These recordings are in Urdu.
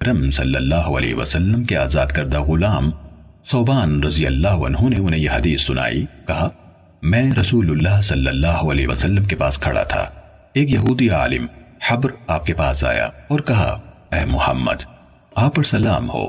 کرم صلی اللہ علیہ وسلم کے آزاد کردہ غلام ثوبان رضی اللہ عنہ نے انہیں یہ حدیث سنائی. کہا میں رسول اللہ صلی اللہ علیہ وسلم کے پاس کھڑا تھا. ایک یہودی عالم حبر آپ کے پاس آیا اور کہا اے محمد آپ پر سلام ہو.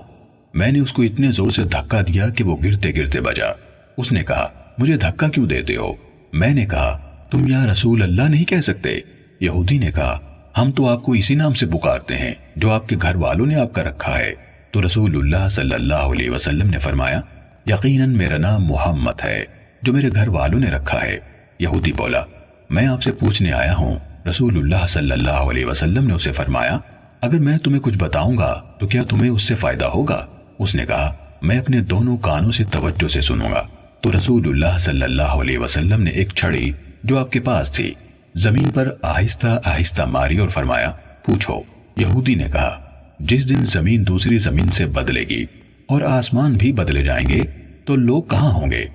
میں نے اس کو اتنے زور سے دھکا دیا کہ وہ گرتے گرتے بجا. اس نے کہا مجھے دھکا کیوں دیتے ہو؟ میں نے کہا تم یا رسول اللہ نہیں کہہ سکتے. یہودی نے کہا ہم تو آپ کو اسی نام سے پکارتے ہیں جو آپ کے گھر والوں نے آپ کا رکھا ہے. تو رسول اللہ صلی اللہ علیہ وسلم نے فرمایا یقیناً میرا نام محمد ہے جو میرے گھر والوں نے رکھا ہے. یہودی بولا میں آپ سے پوچھنے آیا ہوں. رسول اللہ صلی اللہ علیہ وسلم نے اسے فرمایا اگر میں تمہیں کچھ بتاؤں گا تو کیا تمہیں اس سے فائدہ ہوگا؟ اس نے کہا میں اپنے دونوں کانوں سے توجہ سے سنوں گا. تو رسول اللہ صلی اللہ علیہ وسلم نے ایک چھڑی جو آپ کے پاس تھی زمین پر آہستہ آہستہ ماری اور فرمایا پوچھو. یہودی نے کہا جس دن زمین دوسری زمین سے بدلے گی اور آسمان بھی بدلے جائیں گے تو لوگ کہاں ہوں گے؟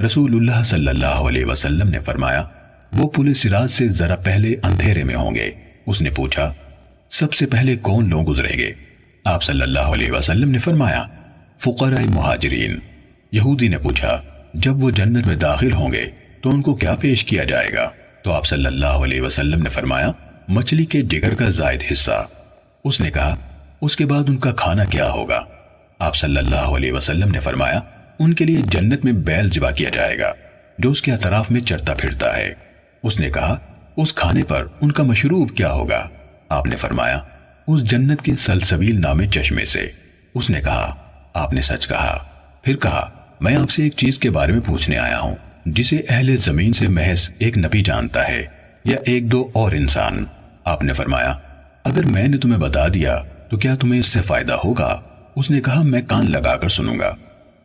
رسول اللہ صلی اللہ علیہ وسلم نے فرمایا وہ پل صراط سے ذرا پہلے اندھیرے میں ہوں گے. اس نے پوچھا سب سے پہلے کون لوگ گزریں گے؟ آپ صلی اللہ علیہ وسلم نے فرمایا فقراء مہاجرین. یہودی نے پوچھا جب وہ جنت میں داخل ہوں گے تو ان کو کیا پیش کیا جائے گا؟ تو آپ صلی اللہ علیہ وسلم نے فرمایا مچھلی کے جگر کا زائد حصہ. اس نے کہا اس کے بعد ان کا کھانا کیا ہوگا؟ آپ صلی اللہ علیہ وسلم نے فرمایا ان کے لیے جنت میں بیل ذبح کیا جائے گا جو اس کے اطراف میں چرتا پھرتا ہے. اس نے کہا اس کھانے پر ان کا مشروب کیا ہوگا؟ آپ نے فرمایا اس جنت کے سلسبیل نامے چشمے سے. اس نے کہا آپ نے سچ کہا. پھر کہا میں آپ سے ایک چیز کے بارے میں پوچھنے آیا ہوں جسے اہل زمین سے محض ایک نبی جانتا ہے یا ایک دو اور انسان. آپ نے فرمایا اگر میں نے تمہیں بتا دیا تو کیا تمہیں اس سے فائدہ ہوگا؟ اس نے کہا میں کان لگا کر سنوں گا.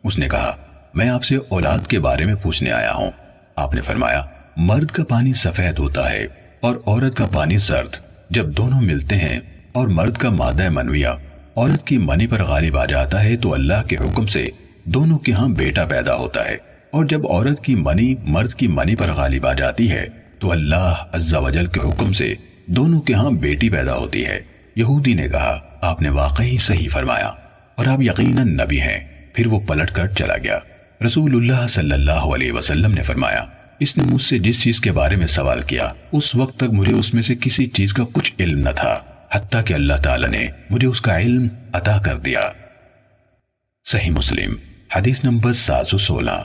اس نے کہا میں آپ سے اولاد کے بارے میں پوچھنے آیا ہوں. آپ نے فرمایا مرد کا پانی سفید ہوتا ہے اور عورت کا پانی زرد. جب دونوں ملتے ہیں اور مرد کا مادہ منویہ عورت کی منی پر غالب آ جاتا ہے تو اللہ کے حکم سے دونوں کے ہاں بیٹا پیدا ہوتا ہے. اور جب عورت کی منی مرد کی منی پر غالب آ جاتی ہے تو اللہ عز و جل کے حکم سے دونوں کے ہاں بیٹی پیدا ہوتی ہے. یہودی نے کہا آپ نے واقعی صحیح فرمایا اور آپ یقیناً نبی ہیں. پھر وہ پلٹ کر چلا گیا. رسول اللہ صلی اللہ علیہ وسلم نے فرمایا اس نے مجھ سے جس چیز کے بارے میں سوال کیا اس وقت تک مجھے اس میں سے کسی چیز کا کچھ علم نہ تھا حتیٰ کہ اللہ تعالی نے مجھے اس کا علم عطا کر دیا. صحیح مسلم حدیث نمبر 716.